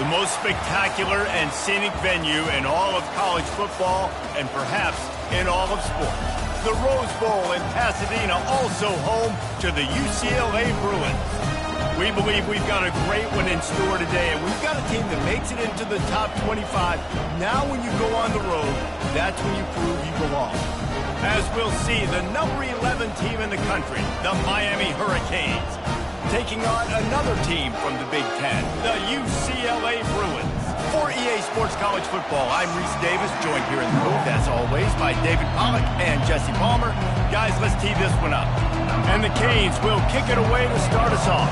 The most spectacular and scenic venue in all of college football and perhaps in all of sports. The Rose Bowl in Pasadena, also home to the UCLA Bruins. We believe we've got a great one in store today, and we've got a team that makes it into the top 25. Now when you go on the road, that's when you prove you belong. As we'll see, the number 11 team in the country, the Miami Hurricanes, taking on another team from the Big Ten, the UCLA Bruins. For EA Sports College Football, I'm Reese Davis, joined here in the booth, as always, by David Pollack and Jesse Palmer. Guys, let's tee this one up. And the Canes will kick it away to start us off.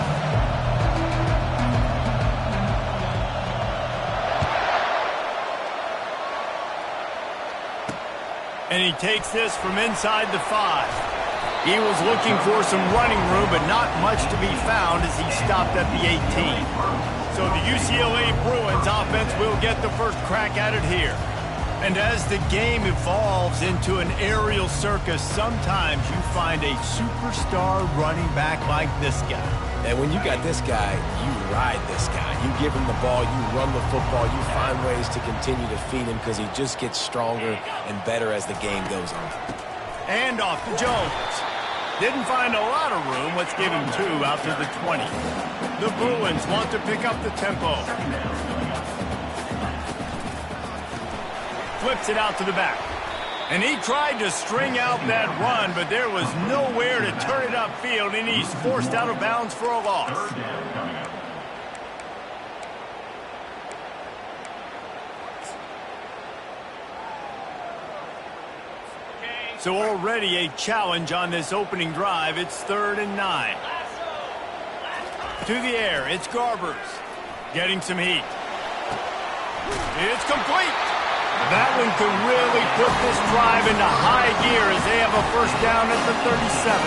And he takes this from inside the 5. He was looking for some running room, but not much to be found as he stopped at the 18. So the UCLA Bruins offense will get the first crack at it here. And as the game evolves into an aerial circus, sometimes you find a superstar running back like this guy. And when you got this guy, you ride this guy. You give him the ball, you run the football, you find ways to continue to feed him because he just gets stronger and better as the game goes on. And off to Jones. Didn't find a lot of room. Let's give him 2 out to the 20. The Bruins want to pick up the tempo. Flips it out to the back. And he tried to string out that run, but there was nowhere to turn it upfield, and he's forced out of bounds for a loss. So already a challenge on this opening drive. It's 3rd and 9. To the air, it's Garbers. Getting some heat. It's complete. That one could really put this drive into high gear as they have a first down at the 37.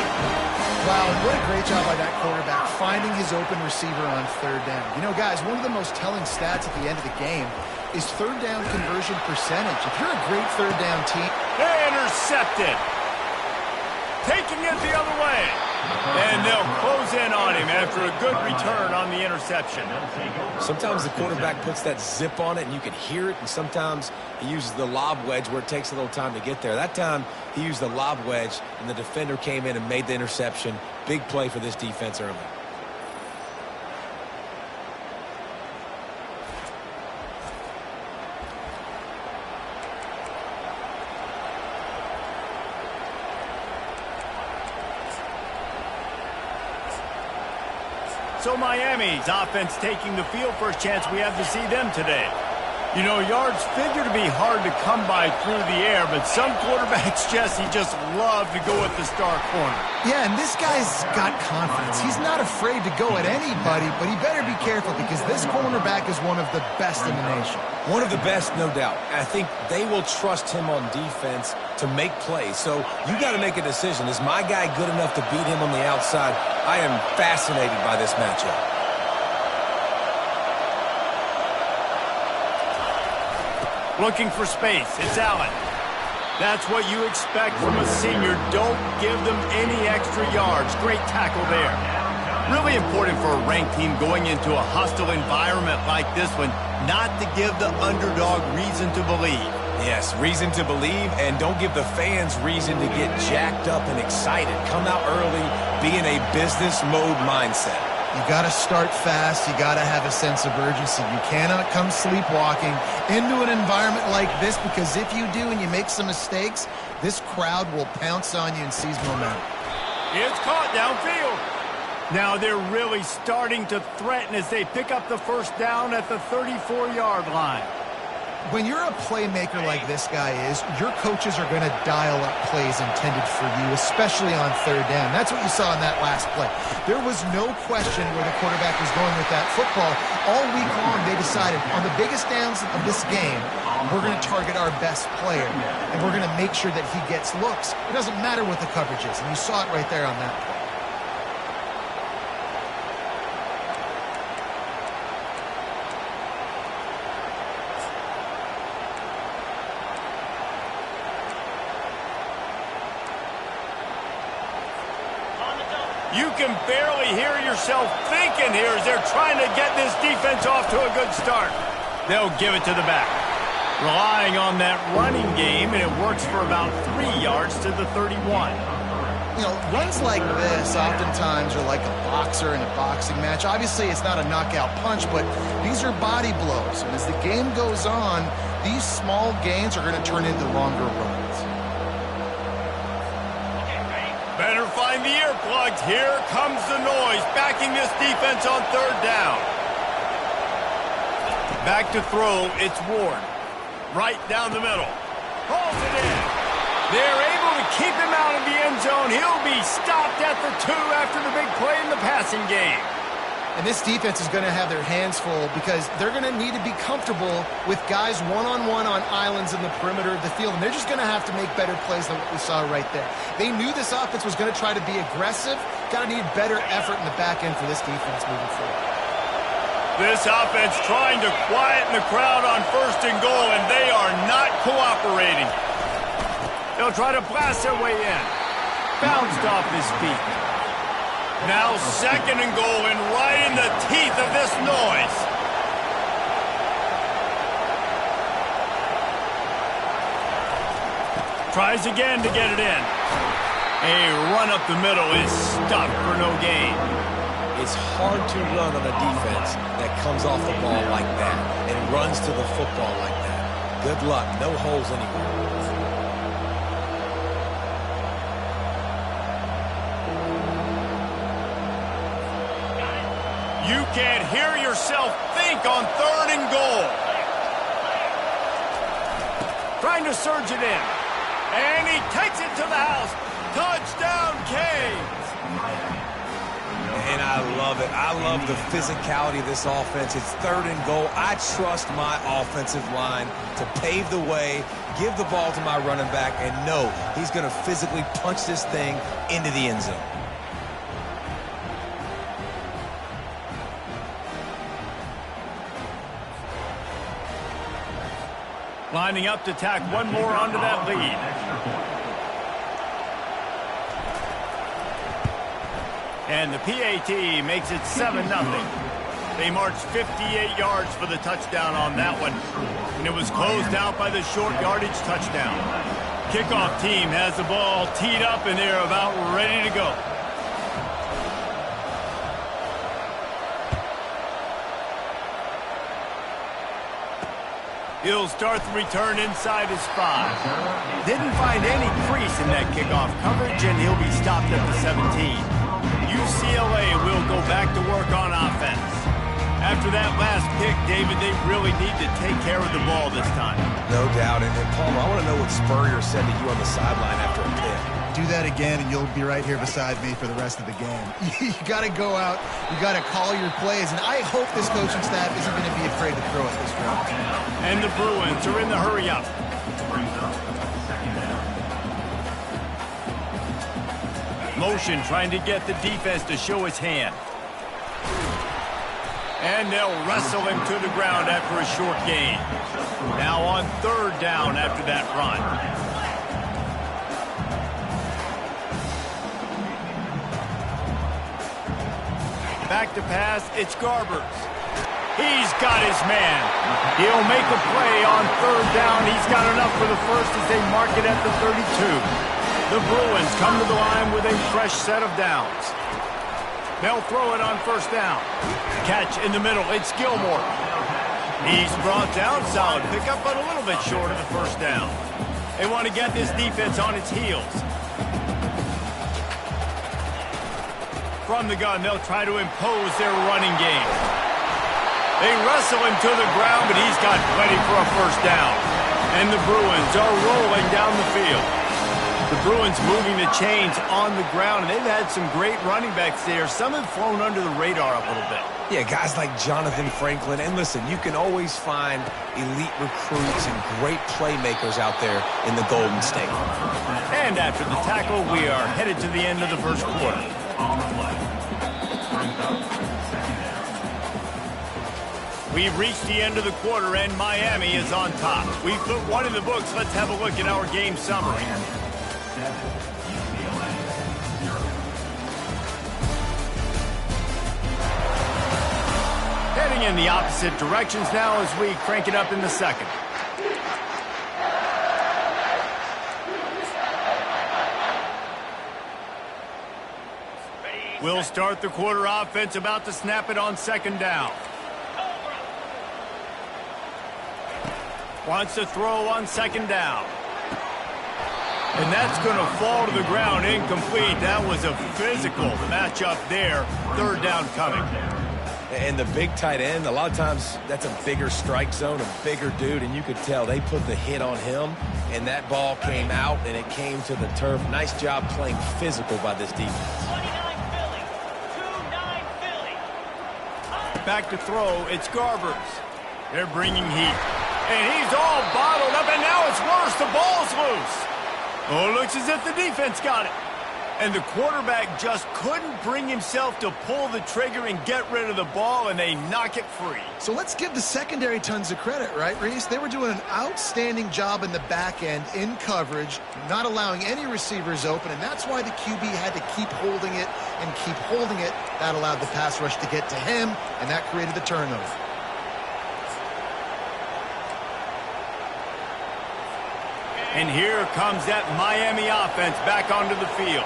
Wow, what a great job by that quarterback, finding his open receiver on 3rd down. You know, guys, one of the most telling stats at the end of the game is 3rd down conversion percentage. If you're a great 3rd down team... Intercepted. Taking it the other way. And they'll close in on him after a good return on the interception. Sometimes the quarterback puts that zip on it and you can hear it, and sometimes he uses the lob wedge where it takes a little time to get there. That time he used the lob wedge and the defender came in and made the interception. Big play for this defense early. So Miami's offense taking the field. First chance we have to see them today. You know, yards figure to be hard to come by through the air, but some quarterbacks, Jesse, just love to go at the star corner. Yeah, and this guy's got confidence. He's not afraid to go at anybody, but he better be careful because this cornerback is one of the best in the nation. One of the best, no doubt. I think they will trust him on defense to make plays. So you got to make a decision. Is my guy good enough to beat him on the outside? I am fascinated by this matchup. Looking for space. It's Allen. That's what you expect from a senior. Don't give them any extra yards. Great tackle there. Really important for a ranked team going into a hostile environment like this one, not to give the underdog reason to believe. Yes, reason to believe, and don't give the fans reason to get jacked up and excited. Come out early, be in a business mode mindset. You got to start fast. You got to have a sense of urgency. You cannot come sleepwalking into an environment like this, because if you do and you make some mistakes, this crowd will pounce on you and seize momentum. It's caught downfield. Now they're really starting to threaten as they pick up the first down at the 34-yard line. When you're a playmaker like this guy is, your coaches are going to dial up plays intended for you, especially on 3rd down. That's what you saw in that last play. There was no question where the quarterback was going with that football. All week long, they decided on the biggest downs of this game, we're going to target our best player, and we're going to make sure that he gets looks. It doesn't matter what the coverage is, and you saw it right there on that play. You can barely hear yourself thinking here as they're trying to get this defense off to a good start. They'll give it to the back. Relying on that running game, and it works for about 3 yards to the 31. You know, runs like this oftentimes are like a boxer in a boxing match. Obviously, it's not a knockout punch, but these are body blows. And as the game goes on, these small gains are going to turn into longer runs. Better find the earplugs. Here comes the noise, backing this defense on third down. Back to throw, it's Ward. Right down the middle. Hauls it in. They're able to keep him out of the end zone. He'll be stopped at the 2 after the big play in the passing game. And this defense is going to have their hands full because they're going to need to be comfortable with guys one-on-one on islands in the perimeter of the field. And they're just going to have to make better plays than what we saw right there. They knew this offense was going to try to be aggressive. Got to need better effort in the back end for this defense moving forward. This offense trying to quieten the crowd on 1st and goal, and they are not cooperating. They'll try to blast their way in. Bounced off his feet. Now 2nd and goal, and right in the teeth of this noise. Tries again to get it in. A run up the middle is stopped for no gain. It's hard to run on a defense that comes off the ball like that and runs to the football like that. Good luck. No holes anywhere. You can't hear yourself think on 3rd and goal. Trying to surge it in. And he takes it to the house. Touchdown, Canes. And I love it. I love the physicality of this offense. It's 3rd and goal. I trust my offensive line to pave the way, give the ball to my running back, and know he's going to physically punch this thing into the end zone. Lining up to tack one more onto that lead. And the PAT makes it 7-0. They marched 58 yards for the touchdown on that one. And it was closed out by the short yardage touchdown. Kickoff team has the ball teed up, and they're about ready to go. He'll start the return inside his 5. Didn't find any crease in that kickoff coverage, and he'll be stopped at the 17. UCLA will go back to work on offense. After that last pick, David, they really need to take care of the ball this time. No doubt. And Palmer, I want to know what Spurrier said to you on the sideline after a pick. Do that again, and you'll be right here beside me for the rest of the game. You got to go out. You got to call your plays, and I hope this coaching staff isn't going to be afraid to throw it this round. And the Bruins are in the hurry-up. Motion trying to get the defense to show his hand. And they'll wrestle him to the ground after a short gain. Now on 3rd down after that run. Back to pass, it's Garbers. He's got his man. He'll make a play on 3rd down. He's got enough for the first as they mark it at the 32. The Bruins come to the line with a fresh set of downs. They'll throw it on 1st down. Catch in the middle, it's Gilmore. He's brought down, solid pickup, but a little bit short of the 1st down. They want to get this defense on its heels. From the gun, they'll try to impose their running game. They wrestle him to the ground, but he's got plenty for a 1st down. And the Bruins are rolling down the field. The Bruins moving the chains on the ground, and they've had some great running backs there. Some have flown under the radar a little bit. Yeah, guys like Jonathan Franklin. And listen, you can always find elite recruits and great playmakers out there in the Golden State. And after the tackle, we are headed to the end of the 1st quarter. We've reached the end of the quarter, and Miami is on top. We've put one in the books. Let's have a look at our game summary. heading in the opposite directions now as we crank it up in the second. We'll start the quarter offense, about to snap it on second down. Wants to throw on second down. And that's going to fall to the ground incomplete. That was a physical matchup there. Third down coming. And the big tight end, a lot of times that's a bigger strike zone, a bigger dude, and you could tell they put the hit on him, and that ball came out, and it came to the turf. Nice job playing physical by this defense. Back to throw, it's Garbers. They're bringing heat. And he's all bottled up, and now it's worse. The ball's loose. Oh, it looks as if the defense got it. And the quarterback just couldn't bring himself to pull the trigger and get rid of the ball, and they knock it free. So let's give the secondary tons of credit, right, Reese? They were doing an outstanding job in the back end, in coverage, not allowing any receivers open, and that's why the QB had to keep holding it and keep holding it. That allowed the pass rush to get to him, and that created the turnover. And here comes that Miami offense back onto the field.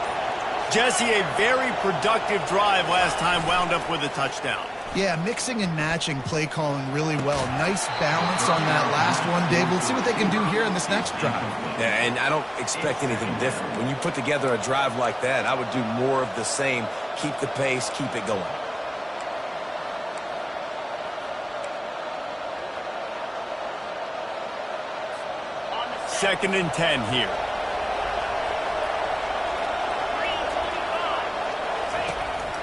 Jesse, a very productive drive last time, wound up with a touchdown. Yeah, mixing and matching play calling really well. Nice balance on that last one, Dave. We'll see what they can do here in this next drive. Yeah, and I don't expect anything different. When you put together a drive like that, I would do more of the same. Keep the pace, keep it going. Second and 10 here.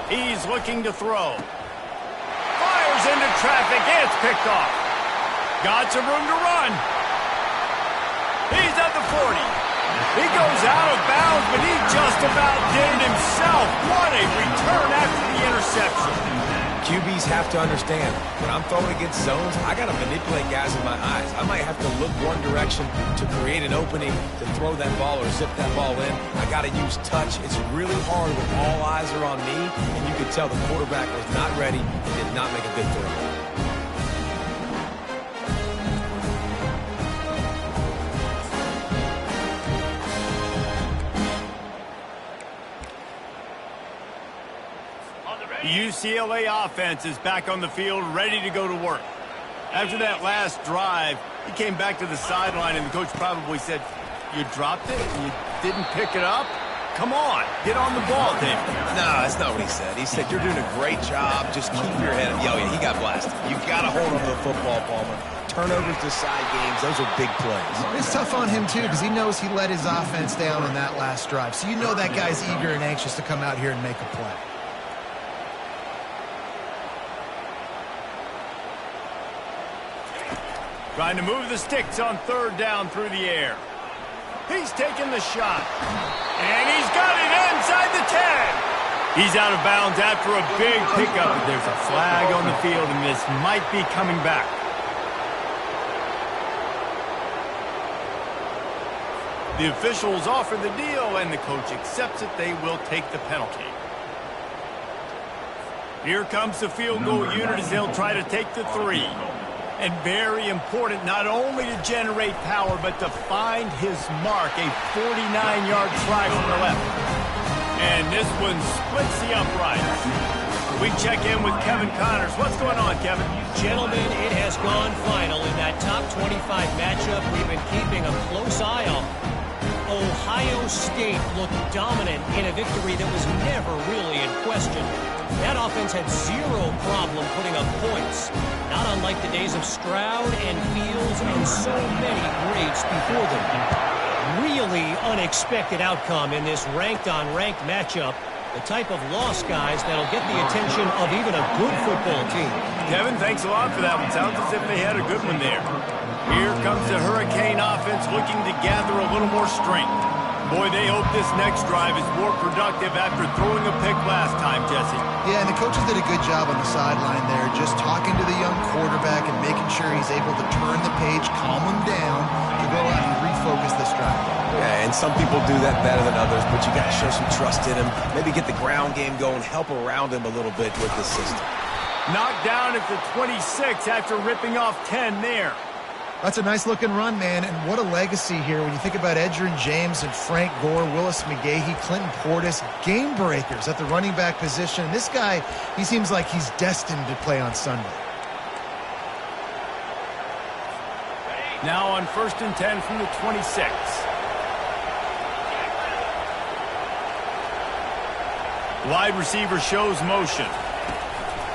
He's looking to throw. Fires into traffic. It's picked off. Got some room to run. He's at the 40. He goes out of bounds, but he just about did it himself. What a return after the interception. QBs have to understand, when I'm throwing against zones, I got to manipulate guys in my eyes. I might have to look one direction to create an opening to throw that ball or zip that ball in. I got to use touch. It's really hard when all eyes are on me, and you could tell the quarterback was not ready and did not make a good throw. The UCLA offense is back on the field, ready to go to work. After that last drive, he came back to the sideline, and the coach probably said, "You dropped it? You didn't pick it up? Come on, get on the ball, David." No, that's not what he said. He said, "You're doing a great job. Just keep your head up." Yeah, he got blasted. You got to hold on to the football, Palmer. Turnovers decide games. Those are big plays. It's tough on him, too, because he knows he let his offense down in that last drive. So you know that guy's eager and anxious to come out here and make a play. Trying to move the sticks on third down through the air. He's taking the shot. And he's got it inside the 10. He's out of bounds after a big pickup. But there's a flag on the field, and this might be coming back. The officials offer the deal, and the coach accepts it. They will take the penalty. Here comes the field goal unit as they'll try to take the 3. And very important not only to generate power, but to find his mark, a 49-yard try from the left. And this one splits the uprights. We check in with Kevin Connors. What's going on, Kevin? Gentlemen, it has gone final in that top 25 matchup we've been keeping a close eye on. Ohio State looked dominant in a victory that was never really in question. That offense had zero problem putting up points, not unlike the days of Stroud and Fields and so many greats before them. Really unexpected outcome in this ranked-on-ranked matchup. The type of loss, guys, that'll get the attention of even a good football team. Kevin, thanks a lot for that one. Sounds as if they had a good one there. Here comes the Hurricane offense looking to gather a little more strength. Boy, they hope this next drive is more productive after throwing a pick last time, Jesse. Yeah, and the coaches did a good job on the sideline there, just talking to the young quarterback and making sure he's able to turn the page, calm him down, to go out and refocus this drive. Yeah, and some people do that better than others, but you got to show some trust in him. Maybe get the ground game going, help around him a little bit with the system. Knocked down at the 26 after ripping off 10 there. That's a nice-looking run, man, and what a legacy here. When you think about Edgerrin James and Frank Gore, Willis McGahee, Clinton Portis, game breakers at the running back position. This guy, he seems like he's destined to play on Sunday. Now on 1st and 10 from the 26. Wide receiver shows motion.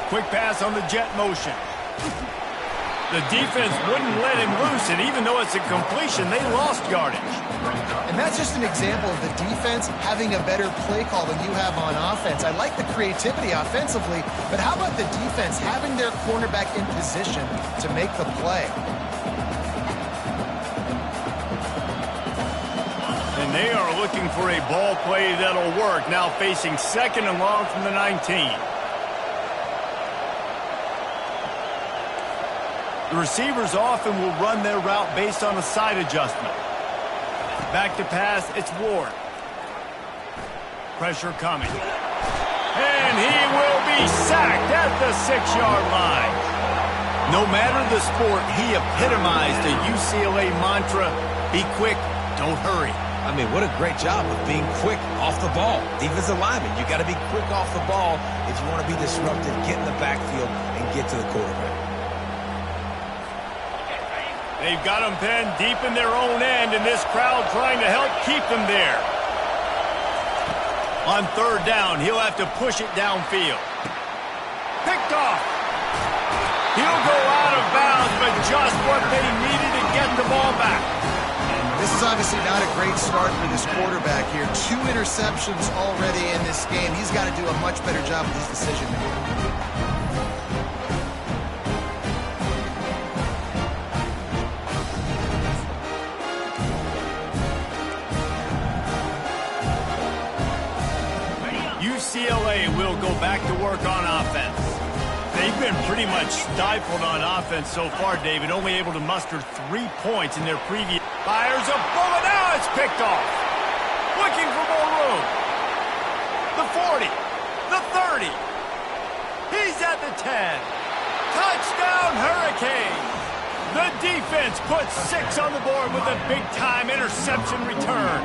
Quick pass on the jet motion. The defense wouldn't let him loose, and even though it's a completion, they lost yardage. And that's just an example of the defense having a better play call than you have on offense. I like the creativity offensively, but how about the defense having their cornerback in position to make the play? And they are looking for a ball play that'll work, now facing 2nd and long from the 19. The receivers often will run their route based on a side adjustment. Back to pass, it's Ward. Pressure coming. And he will be sacked at the 6-yard line. No matter the sport, he epitomized the UCLA mantra, be quick, don't hurry. I mean, what a great job of being quick off the ball. Defensive lineman, you got to be quick off the ball if you want to be disruptive, get in the backfield, and get to the quarterback. They've got them pinned deep in their own end, and this crowd trying to help keep them there. On 3rd down, he'll have to push it downfield. Picked off. He'll go out of bounds, but just what they needed to get the ball back. This is obviously not a great start for this quarterback here. 2 interceptions already in this game. He's got to do a much better job with his decision-making. UCLA will go back to work on offense. They've been pretty much stifled on offense so far, David, only able to muster 3 points in their previous. Fires a bullet, now it's picked off. Looking for more room. The 40, the 30. He's at the 10. Touchdown, Hurricane. The defense puts 6 on the board with a big-time interception return.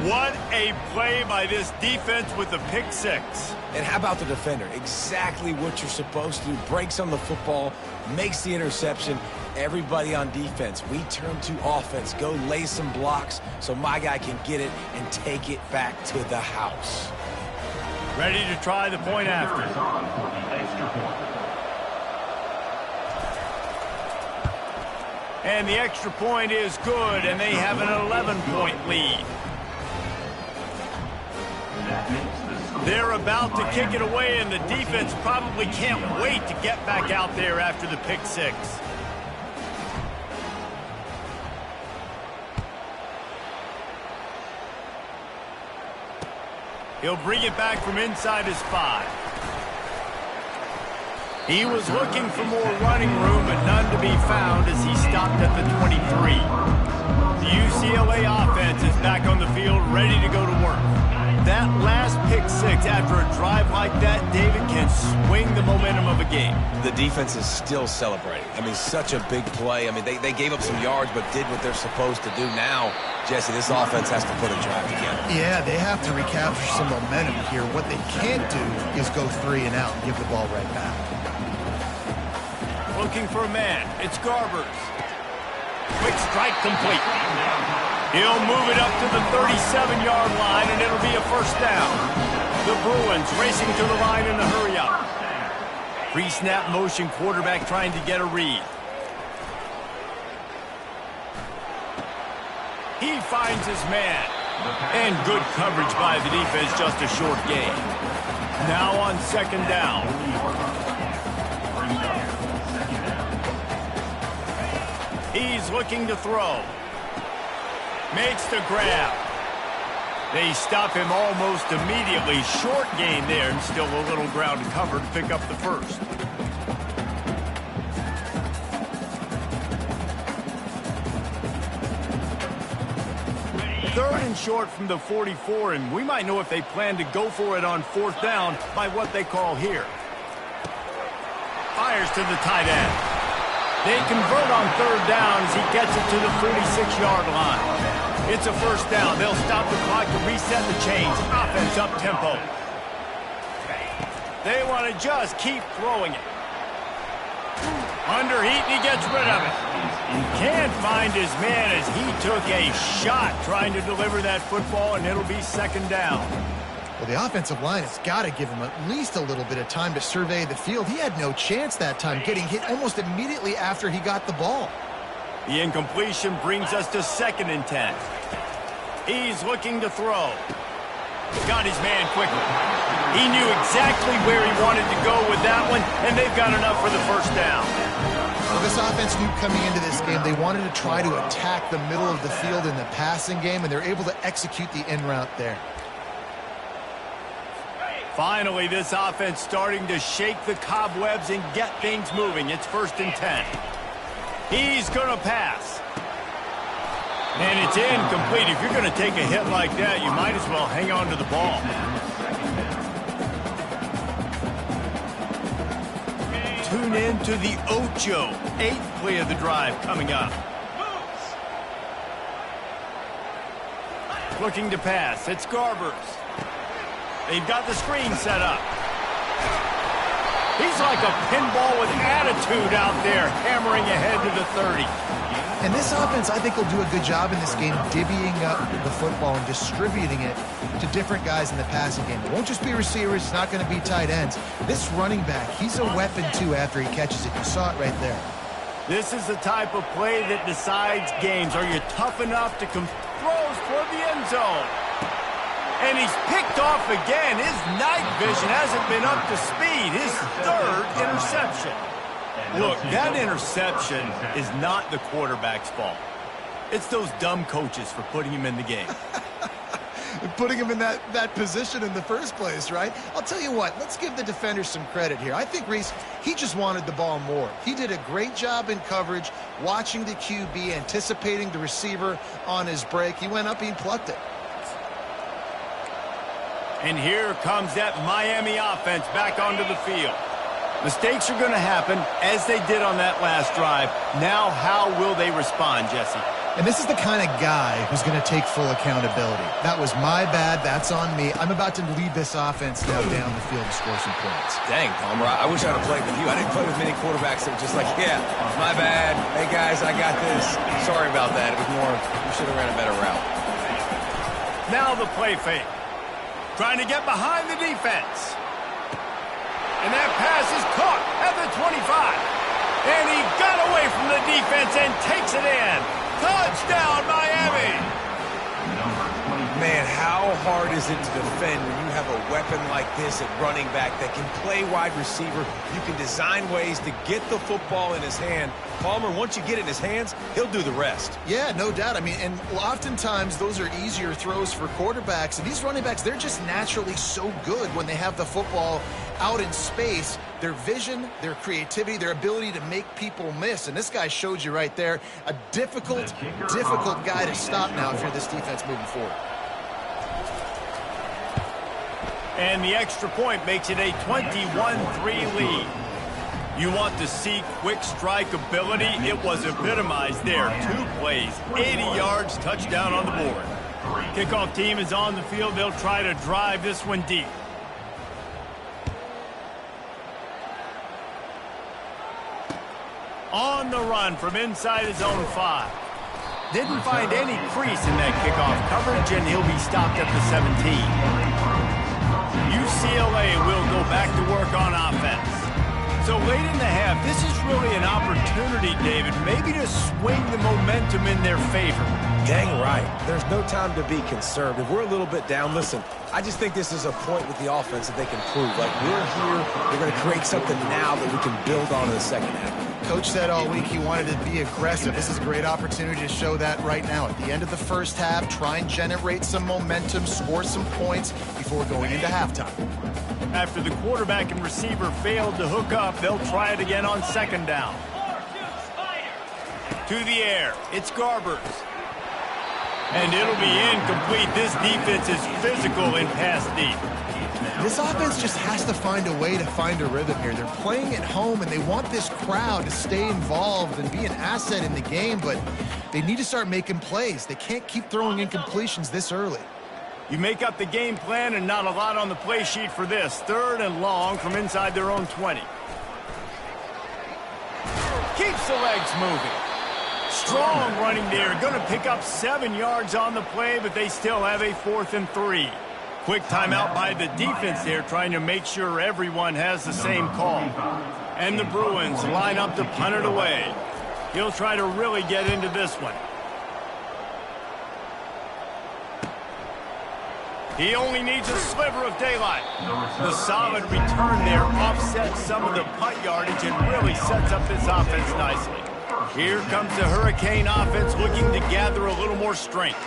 What a play by this defense with the pick 6. And how about the defender? Exactly what you're supposed to do. Breaks on the football, makes the interception. Everybody on defense, we turn to offense. Go lay some blocks so my guy can get it and take it back to the house. Ready to try the point after. And the extra point is good, and they have an 11-point lead. They're about to kick it away, and the defense probably can't wait to get back out there after the pick 6. He'll bring it back from inside his 5. He was looking for more running room, but none to be found as he stopped at the 23. The UCLA offense is back on the field, ready to go to work. That last pick 6 after a drive like that, David, can swing the momentum of a game. The defense is still celebrating. I mean, such a big play. I mean, they gave up some yards, but did what they're supposed to do. Now, Jesse, this offense has to put a drive together. Yeah, they have to recapture some momentum here. What they can't do is go 3 and out and give the ball right back. Looking for a man. It's Garbers. Quick strike complete. He'll move it up to the 37-yard line, and it'll be a 1st down. The Bruins racing to the line in a hurry-up. Pre-snap motion, quarterback trying to get a read. He finds his man. And good coverage by the defense, just a short gain. Now on 2nd down. He's looking to throw. Makes the grab. They stop him almost immediately. Short gain there, and still a little ground covered to pick up the 1st. Third and short from the 44, and we might know if they plan to go for it on 4th down by what they call here. fires to the tight end. They convert on third down as he gets it to the 46-yard line. It's a first down. They'll stop the clock to reset the chains. Offense up-tempo. They want to just keep throwing it. Under heat, and he gets rid of it. Can't find his man as he took a shot trying to deliver that football, and it'll be second down. Well, the offensive line has got to give him at least a little bit of time to survey the field. He had no chance that time, getting hit almost immediately after he got the ball. The incompletion brings us to 2nd and 10. He's looking to throw. Got his man quickly. He knew exactly where he wanted to go with that one, and they've got enough for the first down. Well, this offense knew coming into this game they wanted to try to attack the middle of the field in the passing game, and they're able to execute the in route there. Finally, this offense starting to shake the cobwebs and get things moving. It's 1st and 10. He's going to pass. And it's incomplete. If you're going to take a hit like that, you might as well hang on to the ball. Tune in to the Ocho. 8th play of the drive coming up. Looking to pass. It's Garbers. They've got the screen set up. He's like a pinball with attitude out there, hammering ahead to the 30. And this offense, I think, will do a good job in this game divvying up the football and distributing it to different guys in the passing game. It won't just be receivers. It's not going to be tight ends. This running back, he's a weapon, too, after he catches it. You saw it right there. This is the type of play that decides games. Are you tough enough to come throws toward the end zone? And he's picked off again. His night vision hasn't been up to speed. His 3rd interception. Look, that interception is not the quarterback's fault. It's those dumb coaches for putting him in the game. Putting him in that position in the first place, right? I'll tell you what, let's give the defender some credit here. I think Reese, he just wanted the ball more. He did a great job in coverage, watching the QB, anticipating the receiver on his break. He went up and he plucked it. And here comes that Miami offense back onto the field. Mistakes are going to happen, as they did on that last drive. Now, how will they respond, Jesse? And this is the kind of guy who's going to take full accountability. That was my bad. That's on me. I'm about to lead this offense now down the field to score some points. Dang, Palmer, I wish I'd have played with you. I didn't play with many quarterbacks that were just like, yeah, my bad. Hey, guys, I got this. Sorry about that. It was more, you should have ran a better route. Now the play fake. Trying to get behind the defense. And that pass is caught at the 25. And he got away from the defense and takes it in. Touchdown, Miami! Man, how hard is it to defend when you have a weapon like this at running back that can play wide receiver? You can design ways to get the football in his hand. Palmer, once you get it in his hands, he'll do the rest. Yeah, no doubt. I mean, and oftentimes those are easier throws for quarterbacks. And these running backs, they're just naturally so good when they have the football out in space. Their vision, their creativity, their ability to make people miss. And this guy showed you right there, a difficult guy to stop now if you're this defense moving forward. And the extra point makes it a 21-3 lead. You want to see quick strike ability? It was epitomized there. 2 plays, 80 yards, touchdown on the board. Kickoff team is on the field. They'll try to drive this one deep. On the run from inside his own 5. Didn't find any crease in that kickoff coverage, and he'll be stopped at the 17. UCLA will go back to work on offense. So late in the half, this is really an opportunity, David, maybe to swing the momentum in their favor. Dang right. There's no time to be concerned. If we're a little bit down, listen, I just think this is a point with the offense that they can prove. Like, we're here, we're going to create something now that we can build on in the second half. Coach said all week he wanted to be aggressive. This is a great opportunity to show that right now. At the end of the first half, try and generate some momentum, score some points before going into halftime. After the quarterback and receiver failed to hook up, they'll try it again on second down. To the air, it's Garbers. And it'll be incomplete. This defense is physical in pass deep. This offense just has to find a way to find a rhythm here. They're playing at home, and they want this crowd to stay involved and be an asset in the game, but they need to start making plays. They can't keep throwing incompletions this early. You make up the game plan and not a lot on the play sheet for this. 3rd and long from inside their own 20. Keeps the legs moving. Strong running there. Going to pick up 7 yards on the play, but they still have a 4th and 3. Quick timeout by the defense there, trying to make sure everyone has the same call. And the Bruins line up to punt it away. He'll try to really get into this one. He only needs a sliver of daylight. The solid return there offsets some of the punt yardage and really sets up this offense nicely. Here comes the Hurricane offense looking to gather a little more strength.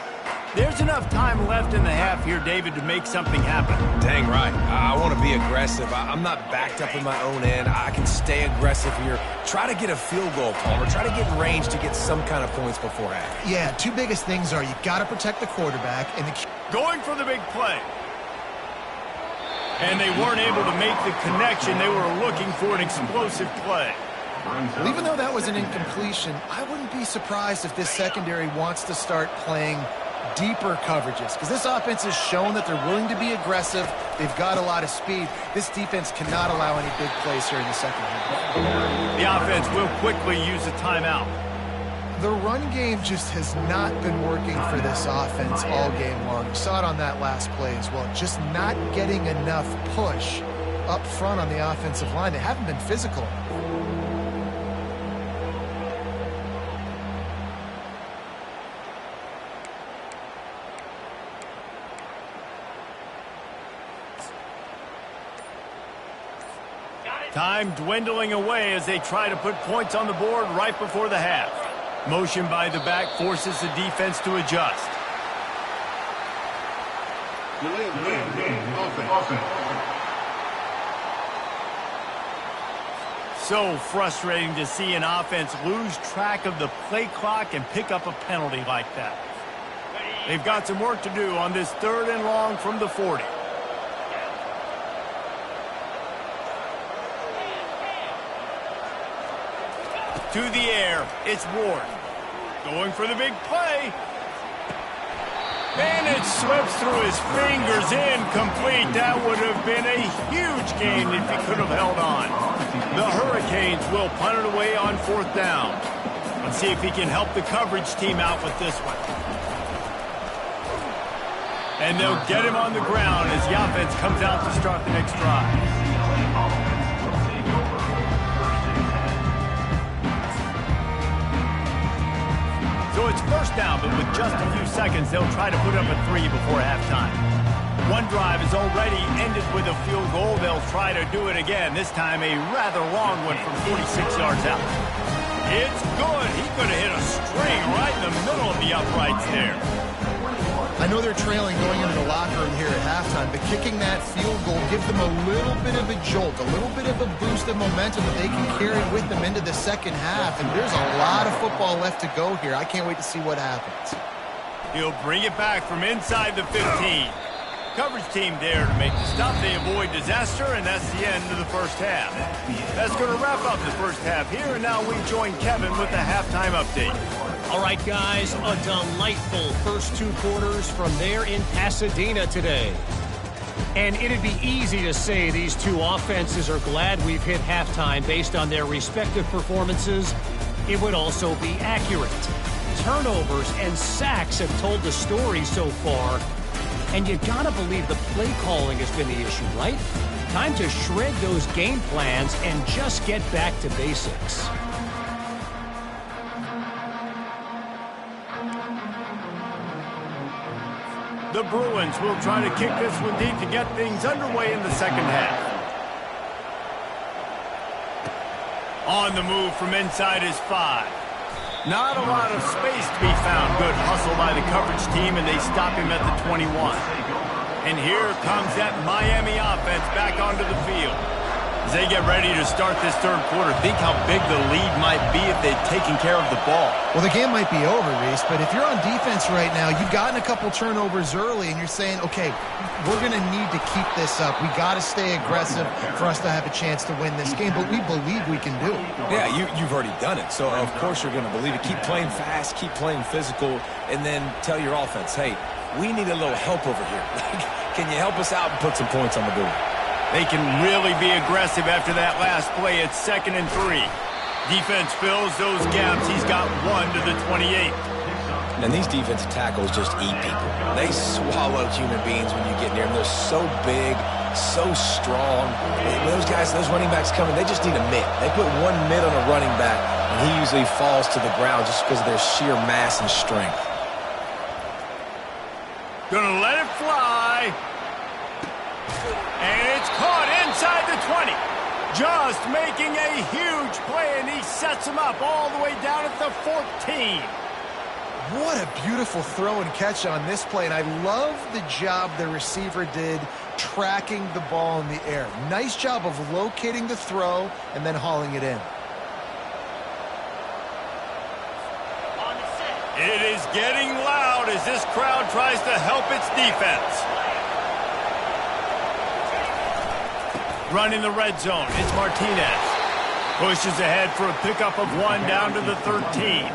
There's enough time left in the half here, David, to make something happen. Dang right. I want to be aggressive. I'm not backed up in my own end. I can stay aggressive here. Try to get a field goal, Palmer. Try to get in range to get some kind of points before half. Yeah, 2 biggest things are you got to protect the quarterback and the... Going for the big play. And they weren't able to make the connection. They were looking for an explosive play. Well, even though that was an incompletion, I wouldn't be surprised if this secondary wants to start playing deeper coverages, because this offense has shown that they're willing to be aggressive. They've got a lot of speed. This defense cannot allow any big plays here in the second half. The offense will quickly use a timeout. The run game just has not been working for this offense all game long. You saw it on that last play as well. Just not getting enough push up front on the offensive line. They haven't been physical. Time dwindling away as they try to put points on the board right before the half. Motion by the back forces the defense to adjust. So frustrating to see an offense lose track of the play clock and pick up a penalty like that. They've got some work to do on this 3rd and long from the 40. To the air, it's Ward. Going for the big play. And it slips through his fingers, incomplete. That would have been a huge gain if he could have held on. The Hurricanes will punt it away on 4th down. Let's see if he can help the coverage team out with this one. And they'll get him on the ground as the offense comes out to start the next drive. So it's 1st down, but with just a few seconds, they'll try to put up a 3 before halftime. One drive is already ended with a field goal. They'll try to do it again, this time a rather long one from 46 yards out. It's good. He could have hit a string right in the middle of the uprights there. I know they're trailing going into the locker room here at halftime, but kicking that field goal gives them a little bit of a jolt, a little bit of a boost of momentum that they can carry with them into the second half. And there's a lot of football left to go here. I can't wait to see what happens. He'll bring it back from inside the 15. Coverage team there to make the stop. They avoid disaster, and that's the end of the first half. That's going to wrap up the first half here, and now we join Kevin with the halftime update. All right, guys, a delightful first 2 quarters from there in Pasadena today. And it'd be easy to say these 2 offenses are glad we've hit halftime based on their respective performances. It would also be accurate. Turnovers and sacks have told the story so far. And you gotta believe the play calling has been the issue, right? Time to shred those game plans and just get back to basics. The Bruins will try to kick this one deep to get things underway in the second half. On the move from inside is 5. Not a lot of space to be found. Good hustle by the coverage team, and they stop him at the 21. And here comes that Miami offense back onto the field. As they get ready to start this third quarter, think how big the lead might be if they'd taken care of the ball. Well, the game might be over, Reese, but if you're on defense right now, you've gotten a couple turnovers early, and you're saying, okay, we're going to need to keep this up. We got to stay aggressive for us to have a chance to win this game, but we believe we can do it. Yeah, you've already done it, so of course you're going to believe it. Keep playing fast, keep playing physical, and then tell your offense, hey, we need a little help over here. Can you help us out and put some points on the board? They can really be aggressive after that last play. It's 2nd and 3. Defense fills those gaps. He's got 1 to the 28. And these defensive tackles just eat people. They swallow human beings when you get near them. They're so big, so strong. When those guys, those running backs come in, they just need a mitt. They put one mitt on a running back, and he usually falls to the ground just because of their sheer mass and strength. Gonna let it fly. And it's caught inside the 20. Just making a huge play, and he sets him up all the way down at the 14. What a beautiful throw and catch on this play, and I love the job the receiver did tracking the ball in the air. Nice job of locating the throw and then hauling it in. It is getting loud as this crowd tries to help its defense. Running the red zone, it's Martinez. Pushes ahead for a pickup of 1 down to the 13.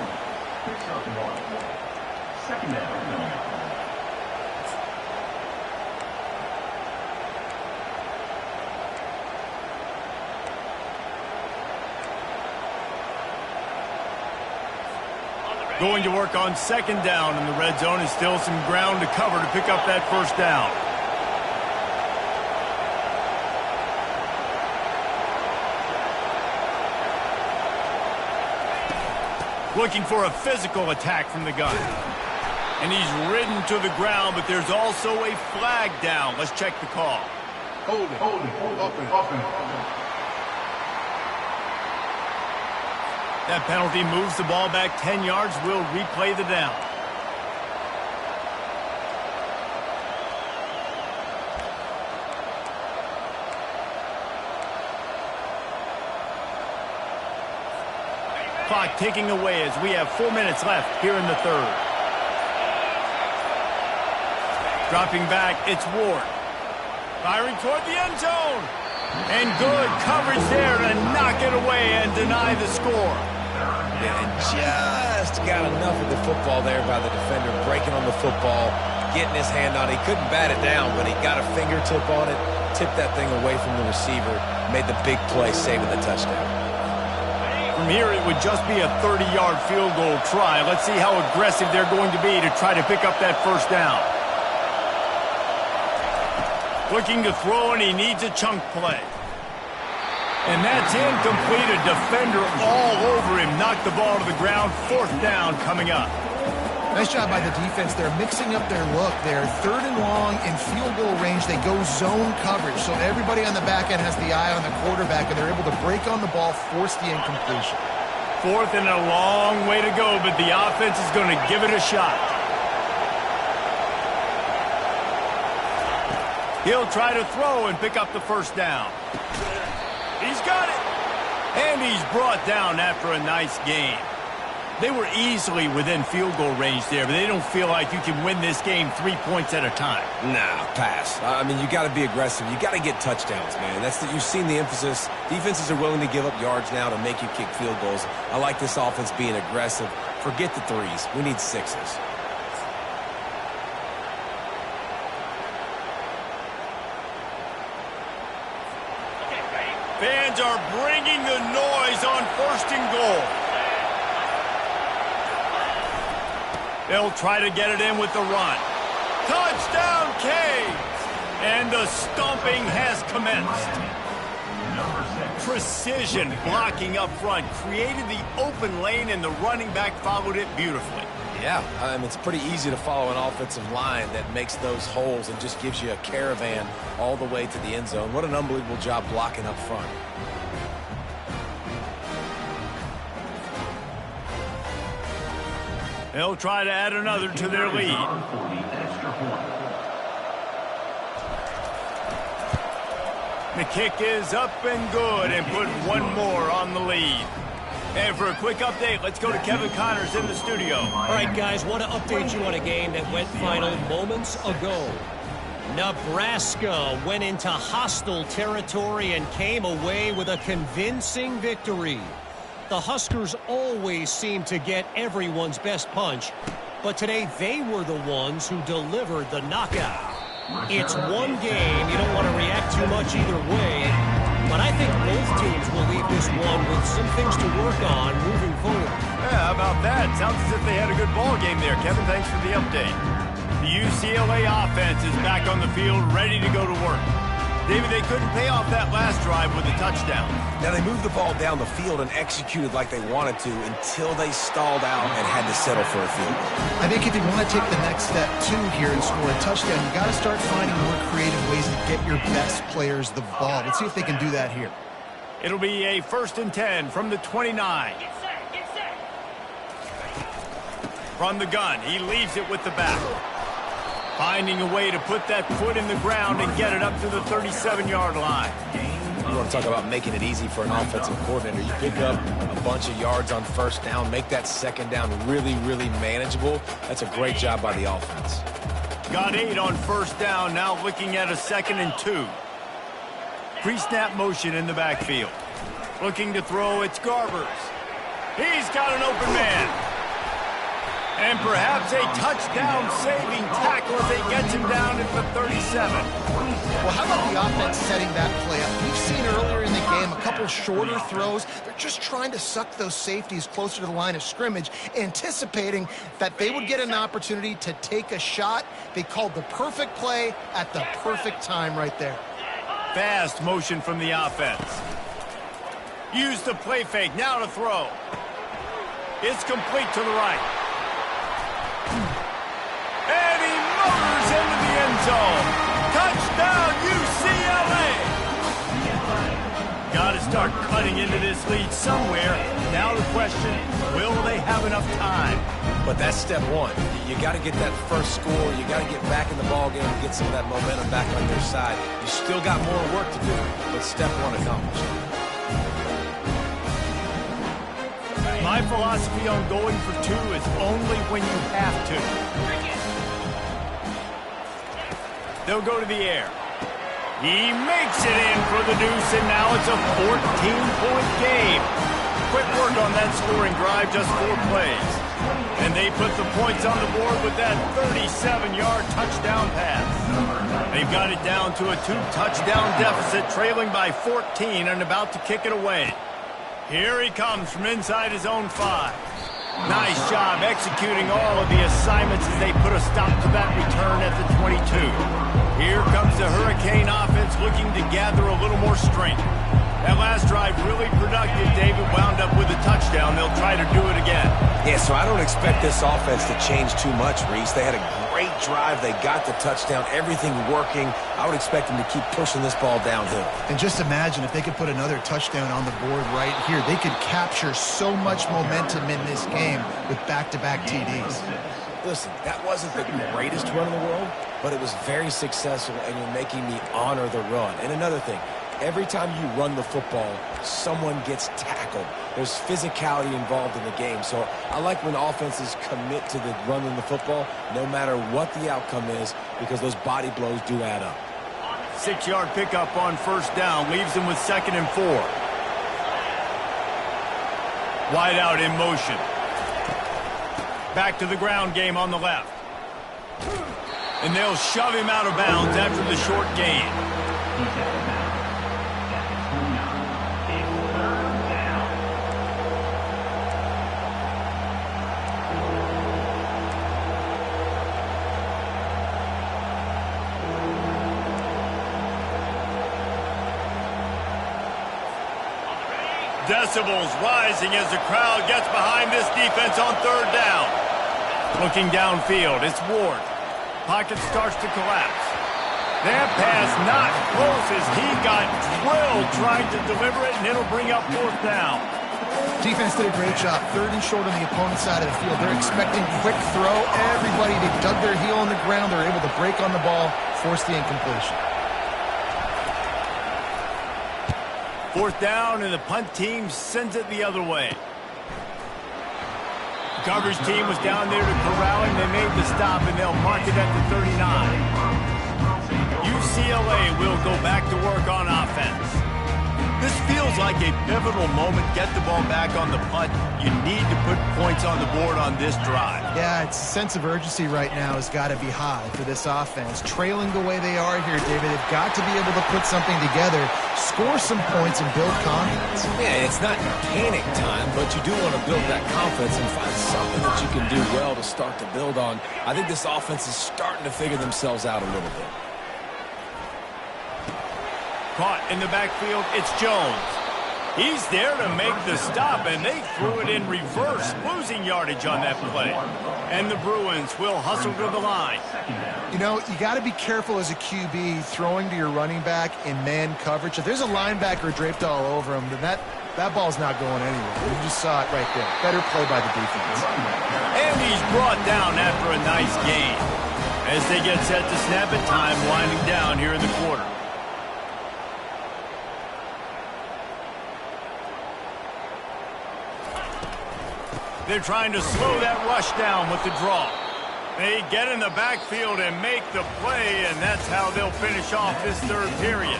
Going to work on 2nd down in the red zone, and still some ground to cover to pick up that 1st down. Looking for a physical attack from the gun. And he's ridden to the ground, but there's also a flag down. Let's check the call. Hold it, open. That penalty moves the ball back 10 yards. We'll replay the down. Clock ticking away as we have 4 minutes left here in the 3rd. Dropping back, it's Ward. Firing toward the end zone. And good coverage there to knock it away and deny the score. And just got enough of the football there by the defender, breaking on the football, getting his hand on it. He couldn't bat it down, but he got a fingertip on it, tipped that thing away from the receiver, made the big play, saving the touchdown. From here, it would just be a 30-yard field goal try. Let's see how aggressive they're going to be to try to pick up that 1st down. Looking to throw, and he needs a chunk play. And that's incomplete. A defender all over him. Knocked the ball to the ground. 4th down coming up. Nice job by the defense. They're mixing up their look. They're 3rd and long in field goal range. They go zone coverage. So everybody on the back end has the eye on the quarterback, and they're able to break on the ball, force the incompletion. 4th and a long way to go, but the offense is going to give it a shot. He'll try to throw and pick up the 1st down. He's got it. And he's brought down after a nice game. They were easily within field goal range there, but they don't feel like you can win this game 3 points at a time. Nah, pass. I mean, you got to be aggressive. You got to get touchdowns, man. You've seen the emphasis. Defenses are willing to give up yards now to make you kick field goals. I like this offense being aggressive. Forget the 3s. We need 6s. Fans are bringing the noise on 1st and goal. They'll try to get it in with the run. Touchdown, Canes! And the stomping has commenced. Precision blocking up front created the open lane, and the running back followed it beautifully. Yeah, it's pretty easy to follow an offensive line that makes those holes and just gives you a caravan all the way to the end zone. What an unbelievable job blocking up front. They'll try to add another to their lead. The kick is up and good and put one more on the lead. And for a quick update, let's go to Kevin Connors in the studio. All right, guys, want to update you on a game that went final moments ago. Nebraska went into hostile territory and came away with a convincing victory. The Huskers always seem to get everyone's best punch, but today they were the ones who delivered the knockout. It's one game. You don't want to react too much either way, but I think both teams will leave this one with some things to work on moving forward. Yeah, how about that? Sounds as if they had a good ball game there. Kevin, thanks for the update. The UCLA offense is back on the field, ready to go to work. David, they couldn't pay off that last drive with a touchdown. Now, they moved the ball down the field and executed like they wanted to until they stalled out and had to settle for a field goal. I think if you want to take the next step, too, here and score a touchdown, you got to start finding more creative ways to get your best players the ball. Let's see if they can do that here. It'll be a 1st and 10 from the 29. From the gun, he leaves it with the back. Finding a way to put that foot in the ground and get it up to the 37-yard line. You want to talk about making it easy for an offensive coordinator. You pick up a bunch of yards on first down, make that second down really, really manageable. That's a great job by the offense. Got 8 on first down, now looking at a 2nd and 2. Pre-snap motion in the backfield. Looking to throw, it's Garbers. He's got an open man. And perhaps a touchdown-saving tackle as they get him down at the 37. Well, how about the offense setting that play up? We've seen earlier in the game a couple shorter throws. They're just trying to suck those safeties closer to the line of scrimmage, anticipating that they would get an opportunity to take a shot. They called the perfect play at the perfect time right there. Fast motion from the offense. Use the play fake, now to throw. It's complete to the right. And he motors into the end zone. Touchdown, UCLA! Got to start cutting into this lead somewhere. Now the question, will they have enough time? But that's step one. You got to get that first score. You got to get back in the ball game and get some of that momentum back on your side. You still got more work to do, but step one accomplished. My philosophy on going for 2 is only when you have to. They'll go to the air. He makes it in for the deuce, and now it's a 14-point game. Quick work on that scoring drive, just 4 plays. And they put the points on the board with that 37-yard touchdown pass. They've got it down to a 2-touchdown deficit, trailing by 14 and about to kick it away. Here he comes from inside his own 5. Nice job executing all of the assignments as they put a stop to that return at the 22. Here comes the Hurricane offense looking to gather a little more strength. That last drive really productive. David wound up with a touchdown. They'll try to do it again. Yeah, so I don't expect this offense to change too much, Reese. They had a great drive. They got the touchdown. Everything working. I would expect them to keep pushing this ball downhill. And just imagine if they could put another touchdown on the board right here. They could capture so much momentum in this game with back-to-back TDs. Listen, that wasn't the greatest run in the world, but it was very successful, and you're making me honor the run. And another thing, every time you run the football, someone gets tackled. There's physicality involved in the game. So I like when offenses commit to the running the football, no matter what the outcome is, because those body blows do add up. 6-yard pickup on first down, leaves them with 2nd and 4. Wide out in motion. Back to the ground game on the left. And they'll shove him out of bounds after the short gain. Decibels rising as the crowd gets behind this defense on 3rd down. Looking downfield, it's Ward. Pocket starts to collapse. That pass not close as he got drilled trying to deliver it, and it'll bring up 4th down. Defense did a great job. 3rd and short on the opponent's side of the field. They're expecting quick throw. Everybody, they dug their heel on the ground. They're able to break on the ball, force the incompletion. Fourth down, and the punt team sends it the other way. The coverage team was down there to corral him. They made the stop, and they'll mark it at the 39. UCLA will go back to work on offense. This feels like a pivotal moment. Get the ball back on the punt. You need to put points on the board on this drive. Yeah, its sense of urgency right now has got to be high for this offense. Trailing the way they are here, David, they've got to be able to put something together, score some points, and build confidence. Yeah, it's not panic time, but you do want to build that confidence and find something that you can do well to start to build on. I think this offense is starting to figure themselves out a little bit. Caught in the backfield, it's Jones. He's there to make the stop, and they threw it in reverse, losing yardage on that play. And the Bruins will hustle to the line. You know, you got to be careful as a QB throwing to your running back in man coverage. If there's a linebacker draped all over him, then that ball's not going anywhere. You just saw it right there. Better play by the defense. And he's brought down after a nice gain. As they get set to snap it, time winding down here in the quarter. They're trying to slow that rush down with the draw. They get in the backfield and make the play, and that's how they'll finish off this third period.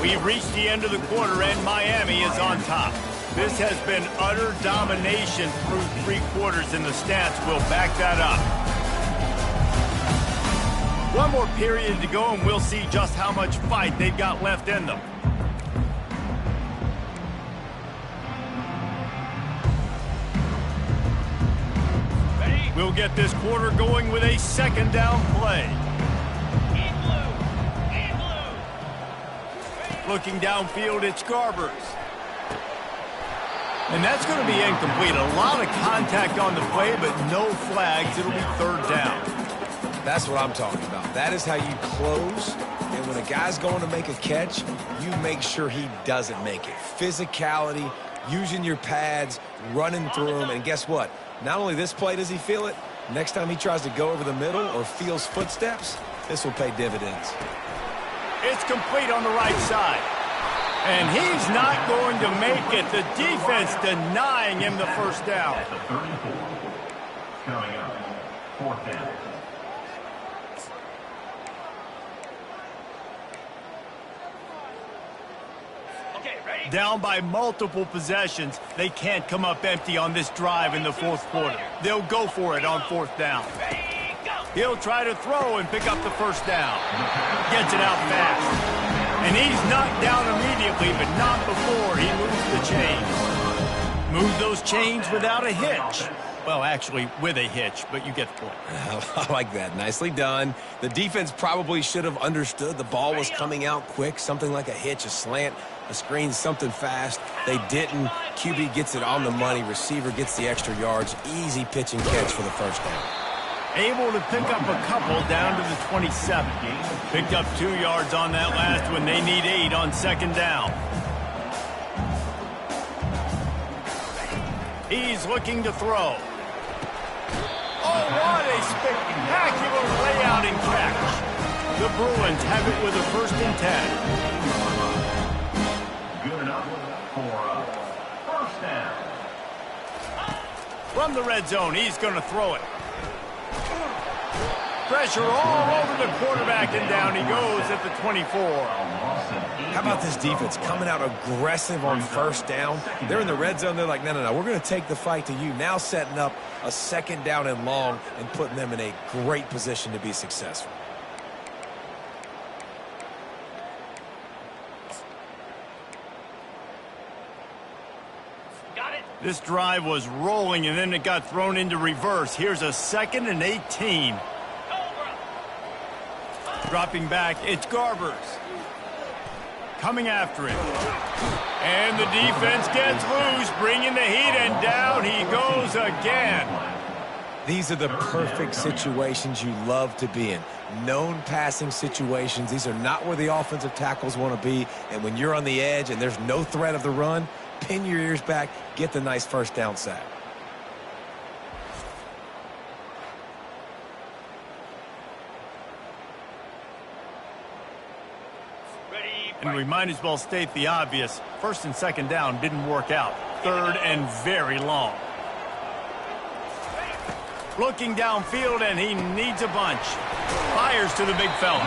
We've reached the end of the quarter, and Miami is on top. This has been utter domination through three quarters, and the stats will back that up. One more period to go, and we'll see just how much fight they've got left in them. We'll get this quarter going with a second down play. Looking downfield, it's Garbers. And that's going to be incomplete. A lot of contact on the play, but no flags. It'll be third down. That's what I'm talking about. That is how you close. And when a guy's going to make a catch, you make sure he doesn't make it. Physicality, using your pads, running through them. And guess what? Not only this play does he feel it, next time he tries to go over the middle or feels footsteps, this will pay dividends. It's complete on the right side. And he's not going to make it. The defense denying him the first down. Coming up, fourth down. Down by multiple possessions. They can't come up empty on this drive in the fourth quarter. They'll go for it on fourth down. He'll try to throw and pick up the first down. Gets it out fast. And he's knocked down immediately, but not before he moves the chains. Move those chains without a hitch. Well, actually, with a hitch, but you get the point. I like that. Nicely done. The defense probably should have understood the ball was coming out quick, something like a hitch, a slant, a screen, something fast. They didn't. QB gets it on the money. Receiver gets the extra yards. Easy pitch and catch for the first down. Able to pick up a couple down to the 27. Picked up 2 yards on that last one. They need 8 on second down. He's looking to throw. Oh, what a spectacular layout and catch. The Bruins have it with a 1st and 10. Good enough for first down. From the red zone, he's going to throw it. Pressure all over the quarterback, and down he goes at the 24. How about this defense coming out aggressive on first down? They're in the red zone. They're like, no, we're going to take the fight to you. Now setting up a second down and long and putting them in a great position to be successful. This drive was rolling, and then it got thrown into reverse. Here's a 2nd and 18. Dropping back, it's Garbers. Coming after it. And the defense gets loose, bringing the heat, and down he goes again. These are the perfect situations you love to be in. Known passing situations. These are not where the offensive tackles want to be. And when you're on the edge and there's no threat of the run, pin your ears back, get the nice first down sack. And we might as well state the obvious. First and second down didn't work out. Third and very long. Looking downfield, and he needs a bunch. Fires to the big fella.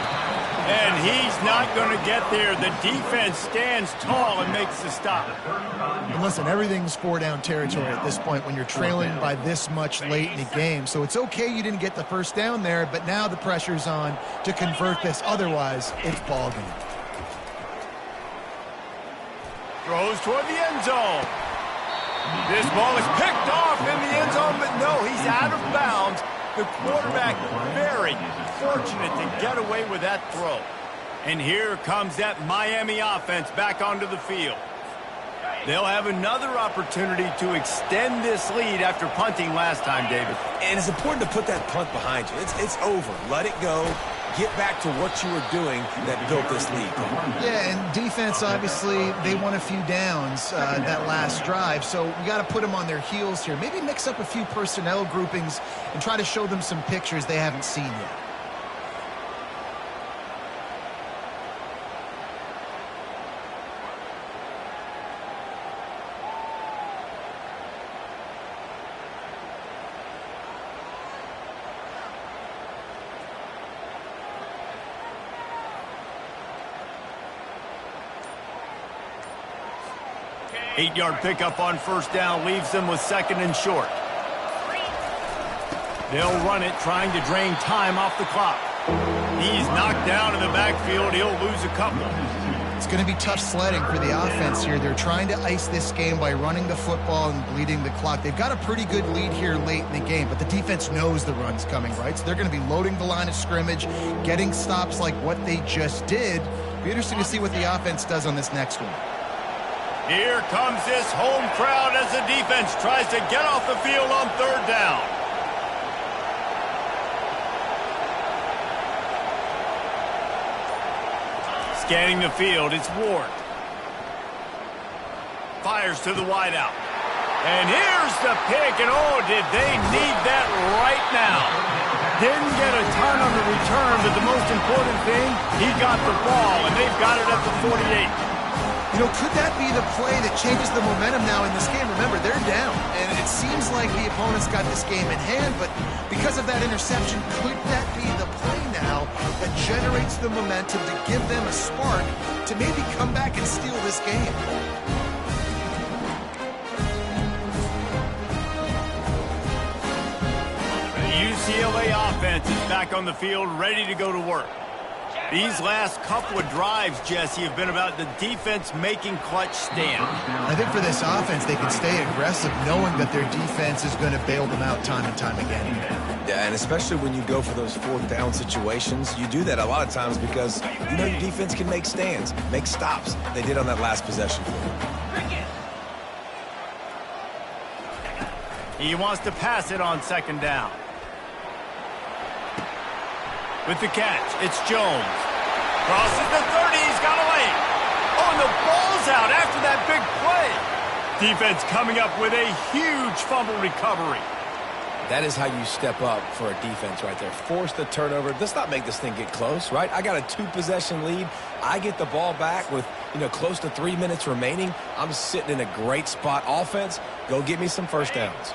And he's not going to get there. The defense stands tall and makes the stop. And listen, everything's four-down territory at this point when you're trailing by this much late in the game. So it's okay you didn't get the first down there, but now the pressure's on to convert this. Otherwise, it's ball game. Throws toward the end zone. This ball is picked off in the end zone, but no, he's out of bounds. The quarterback very fortunate to get away with that throw. And here comes that Miami offense back onto the field. They'll have another opportunity to extend this lead after punting last time, David. And it's important to put that punt behind you. It's over. Let it go. Get back to what you were doing that built this lead. Yeah, and defense, obviously, they won a few downs that last drive, so we got to put them on their heels here. Maybe mix up a few personnel groupings and try to show them some pictures they haven't seen yet. Eight-yard pickup on first down leaves them with second and short. They'll run it, trying to drain time off the clock. He's knocked down in the backfield. He'll lose a couple. It's going to be tough sledding for the offense here. They're trying to ice this game by running the football and bleeding the clock. They've got a pretty good lead here late in the game, but the defense knows the run's coming, right? So they're going to be loading the line of scrimmage, getting stops like what they just did. Be interesting to see what the offense does on this next one. Here comes this home crowd as the defense tries to get off the field on third down. Scanning the field, it's Ward. Fires to the wideout. And here's the pick, and oh, did they need that right now. Didn't get a ton on the return, but the most important thing, he got the ball, and they've got it at the 48. You know, could that be the play that changes the momentum now in this game? Remember, they're down, and it seems like the opponent's got this game in hand, but because of that interception, could that be the play now that generates the momentum to give them a spark to maybe come back and steal this game? The UCLA offense is back on the field, ready to go to work. These last couple of drives, Jesse, have been about the defense making clutch stand. I think for this offense, they can stay aggressive knowing that their defense is going to bail them out time and time again. Yeah, and especially when you go for those fourth down situations, you do that a lot of times because you know your defense can make stands, make stops. They did on that last possession. He wants to pass it on second down. With the catch, it's Jones. Crosses the 30, he's got a lane. Oh, and the ball's out after that big play. Defense coming up with a huge fumble recovery. That is how you step up for a defense right there. Force the turnover. Let's not make this thing get close, right? I got a 2-possession lead. I get the ball back with, close to 3 minutes remaining. I'm sitting in a great spot. Offense, go get me some first downs.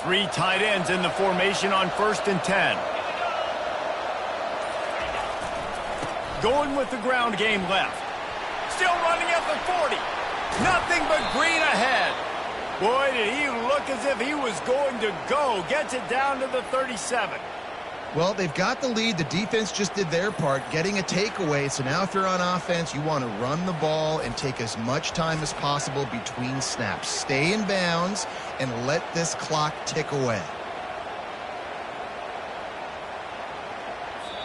3 tight ends in the formation on 1st and 10. Going with the ground game left. Still running at the 40. Nothing but green ahead. Boy, did he look as if he was going to go. Gets it down to the 37. Well, they've got the lead. The defense just did their part, getting a takeaway. So now if you're on offense, you want to run the ball and take as much time as possible between snaps. Stay in bounds and let this clock tick away.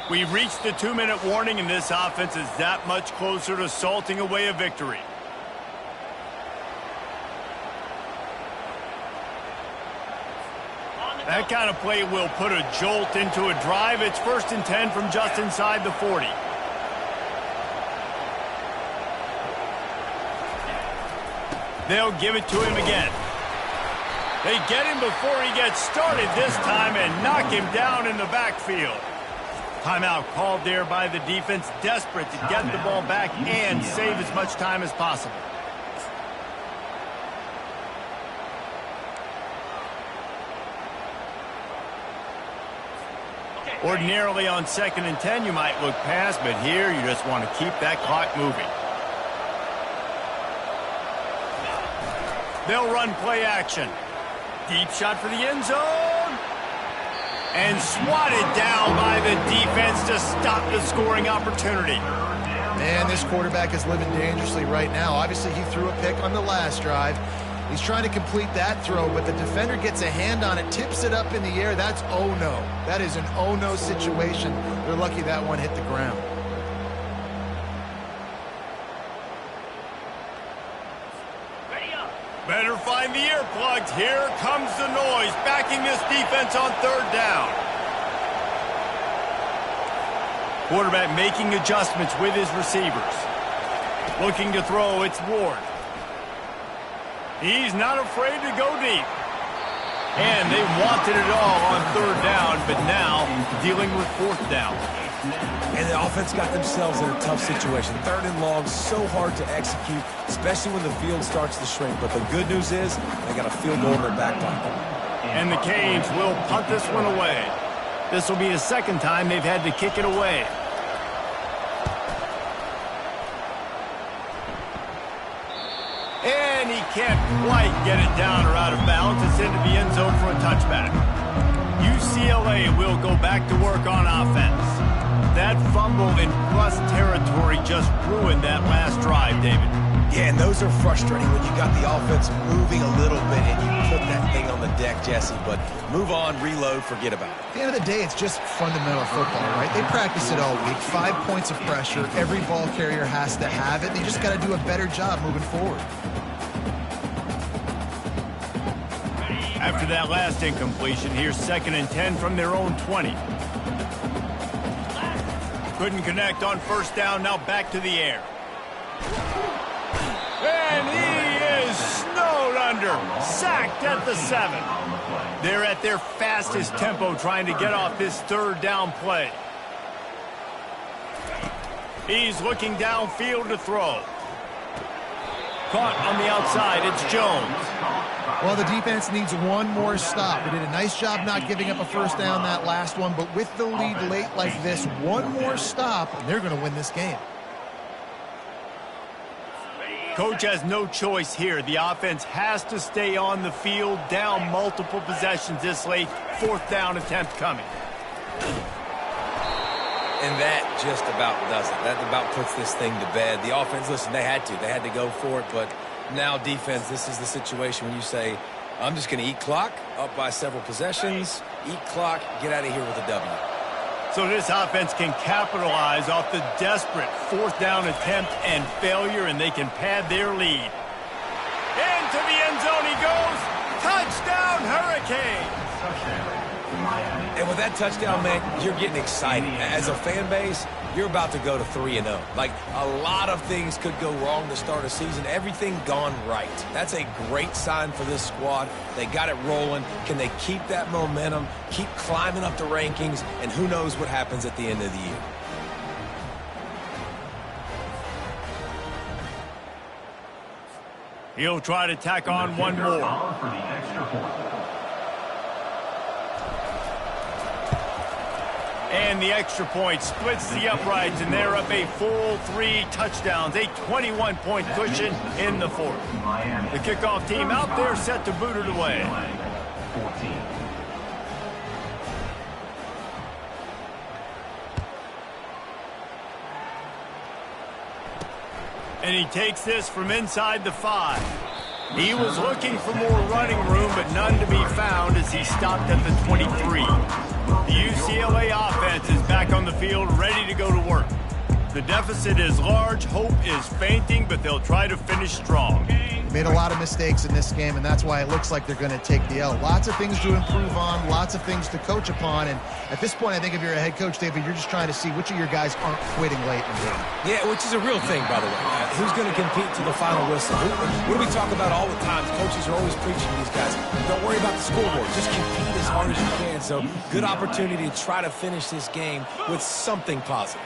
We've reached the 2-minute warning, and this offense is that much closer to salting away a victory. That kind of play will put a jolt into a drive. It's 1st and 10 from just inside the 40. They'll give it to him again. They get him before he gets started this time and knock him down in the backfield. Timeout called there by the defense, desperate to get the ball back and save as much time as possible. Ordinarily on 2nd and 10, you might look past, but here you just want to keep that clock moving. They'll run play action. Deep shot for the end zone. And swatted down by the defense to stop the scoring opportunity. Man, this quarterback is living dangerously right now. Obviously, he threw a pick on the last drive. He's trying to complete that throw, but the defender gets a hand on it, tips it up in the air. That's oh-no. That is an oh-no situation. They're lucky that one hit the ground. Better find the earplugs. Here comes the noise, backing this defense on 3rd down. Quarterback making adjustments with his receivers. Looking to throw, it's Ward. He's not afraid to go deep. And they wanted it all on 3rd down, but now dealing with 4th down. And the offense got themselves in a tough situation. 3rd and long, so hard to execute, especially when the field starts to shrink. But the good news is they got a field goal in their back pocket. And the Canes will punt this one away. This will be the 2nd time they've had to kick it away. And he can't quite get it down or out of bounds. It's into the end zone for a touchback. UCLA will go back to work on offense. That fumble in plus territory just ruined that last drive, David. Yeah, and those are frustrating when you got the offense moving a little bit and you put that thing on the deck, Jesse. But move on, reload, forget about it. At the end of the day, it's just fundamental football, right? They practice it all week. 5 points of pressure. Every ball carrier has to have it. They just got to do a better job moving forward. After that last incompletion, here's 2nd and 10 from their own 20. Couldn't connect on 1st down, now back to the air. And he is snowed under, sacked at the 7. They're at their fastest tempo trying to get off this 3rd down play. He's looking downfield to throw. Caught on the outside, it's Jones. Well, the defense needs one more stop. They did a nice job not giving up a 1st down that last one, but with the lead late like this, one more stop, and they're going to win this game. Coach has no choice here. The offense has to stay on the field, down multiple possessions this late. 4th down attempt coming. And that just about does it. That about puts this thing to bed. The offense, listen, they had to go for it, but now defense, this is the situation when you say, I'm just going to eat clock, up by several possessions, eat clock, get out of here with a W. So this offense can capitalize off the desperate 4th down attempt and failure, and they can pad their lead. Into the end zone he goes. Touchdown, Hurricanes! And with that touchdown, man, you're getting excited. As a fan base, you're about to go to 3-0. Like, a lot of things could go wrong to start a season. Everything gone right. That's a great sign for this squad. They got it rolling. Can they keep that momentum, keep climbing up the rankings, and who knows what happens at the end of the year. He'll try to tack on one more. And the extra point splits the uprights, and they're up a full 3 touchdowns, a 21-point cushion in the 4th. The kickoff team out there set to boot it away. And he takes this from inside the 5. He was looking for more running room, but none to be found as he stopped at the 23. The UCLA offense is back on the field, ready to go to work. The deficit is large, hope is fainting, but they'll try to finish strong. Made a lot of mistakes in this game, and that's why it looks like they're going to take the L. Lots of things to improve on, lots of things to coach upon, and at this point, I think if you're a head coach, David, you're just trying to see which of your guys aren't quitting late in the game. Yeah, which is a real thing, by the way. Who's going to compete to the final whistle? What do we talk about all the time? Coaches are always preaching to these guys. Don't worry about the scoreboard. Just compete as hard as you can. So, good opportunity to try to finish this game with something positive.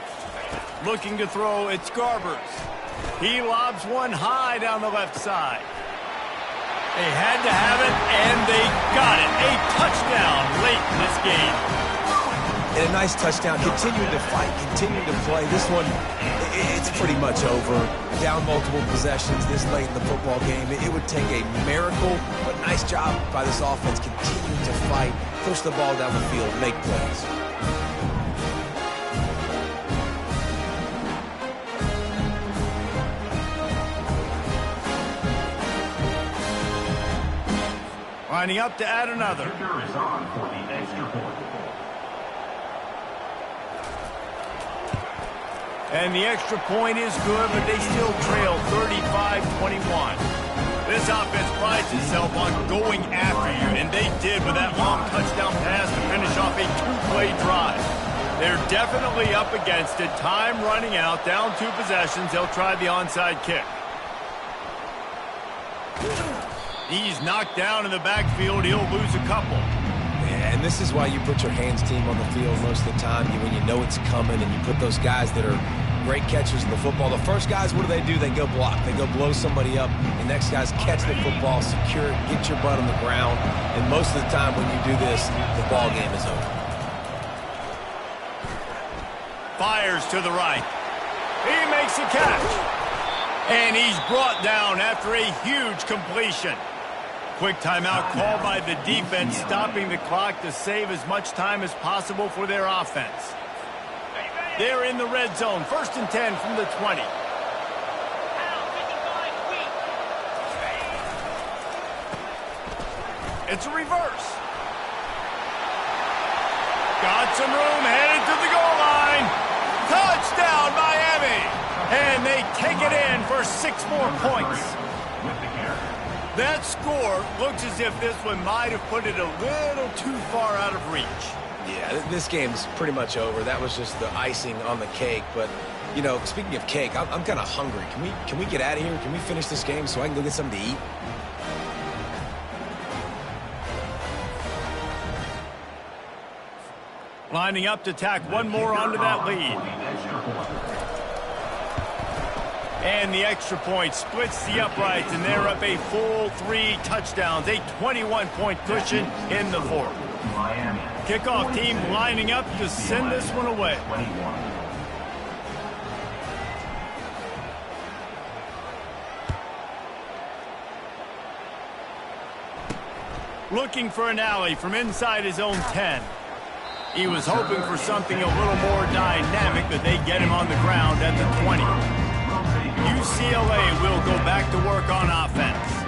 Looking to throw, it's Garbers. He lobs one high down the left side. They had to have it, and they got it. A touchdown late in this game. And a nice touchdown. Continuing to fight, continuing to play. This one, it's pretty much over. Down multiple possessions this late in the football game. It would take a miracle, but nice job by this offense continuing to fight, push the ball down the field, make plays. Lining up to add another. Kicker is on for the extra point. And the extra point is good, but they still trail 35-21. This offense prides itself on going after you, and they did with that long touchdown pass to finish off a two-play drive. They're definitely up against it. Time running out, down 2 possessions. They'll try the onside kick. He's knocked down in the backfield. He'll lose a couple. Yeah, and this is why you put your hands team on the field most of the time. When you know it's coming and you put those guys that are great catchers in the football. The first guys, what do? They go block. They go blow somebody up. The next guys catch the football, secure it, get your butt on the ground. And most of the time when you do this, the ball game is over. Fires to the right. He makes a catch. And he's brought down after a huge completion. Quick timeout called by the defense, stopping the clock to save as much time as possible for their offense. They're in the red zone, 1st and 10 from the 20. It's a reverse. Got some room, headed to the goal line. Touchdown, Miami! And they take it in for 6 more points. That score looks as if this one might have put it a little too far out of reach. Yeah, this game's pretty much over. That was just the icing on the cake. But, you know, speaking of cake, I'm kind of hungry. Can we get out of here? Can we finish this game so I can go get something to eat? Lining up to tack one more onto that lead. And the extra point splits the uprights, and they're up a full 3 touchdowns, a 21-point cushion in the 4th. Kickoff team lining up to send this one away. Looking for an alley from inside his own 10. He was hoping for something a little more dynamic, but they get him on the ground at the 20. UCLA will go back to work on offense.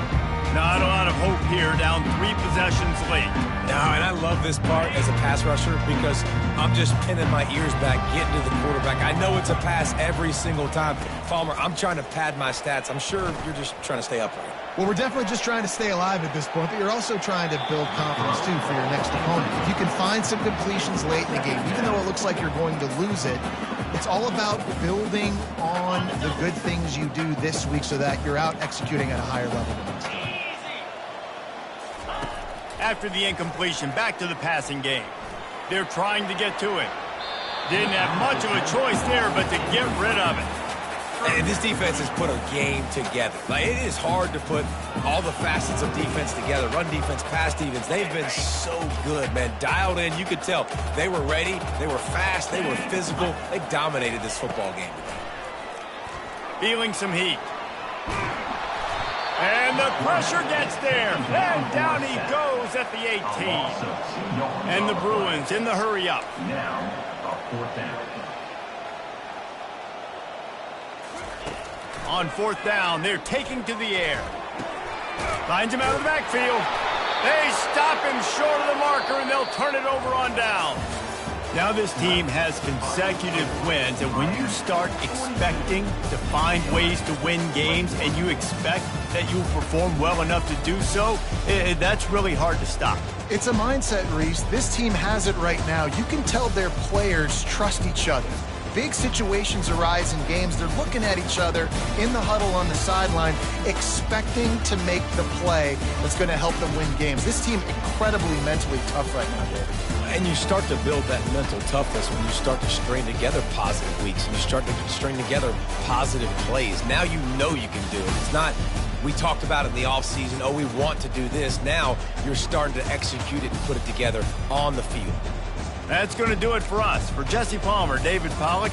Not a lot of hope here, down 3 possessions late. No, and I love this part as a pass rusher because I'm just pinning my ears back, getting to the quarterback. I know it's a pass every single time. Palmer, I'm trying to pad my stats. I'm sure you're just trying to stay upright. Well, we're definitely just trying to stay alive at this point, but you're also trying to build confidence, too, for your next opponent. If you can find some completions late in the game, even though it looks like you're going to lose it, it's all about building on the good things you do this week so that you're out executing at a higher level the next time. After the incompletion, back to the passing game. They're trying to get to it. Didn't have much of a choice there, but to get rid of it. And this defense has put a game together. Like, it is hard to put all the facets of defense together. Run defense, pass defense. They've been so good, man. Dialed in. You could tell they were ready. They were fast. They were physical. They dominated this football game. Feeling some heat. And the pressure gets there. And down he goes at the 18. And the Bruins in the hurry up. Now, a 4th down. On 4th down, they're taking to the air. Finds him out of the backfield. They stop him short of the marker, and they'll turn it over on down. Now this team has consecutive wins, and when you start expecting to find ways to win games and you expect that you'll perform well enough to do so, that's really hard to stop. It's a mindset, Reese. This team has it right now. You can tell their players trust each other. Big situations arise in games. They're looking at each other in the huddle on the sideline, expecting to make the play that's going to help them win games. This team incredibly mentally tough right now, David. And you start to build that mental toughness when you start to string together positive weeks and you start to string together positive plays. Now you know you can do it. It's not, we talked about it in the offseason, oh, we want to do this. Now you're starting to execute it and put it together on the field. That's going to do it for us. For Jesse Palmer, David Pollack.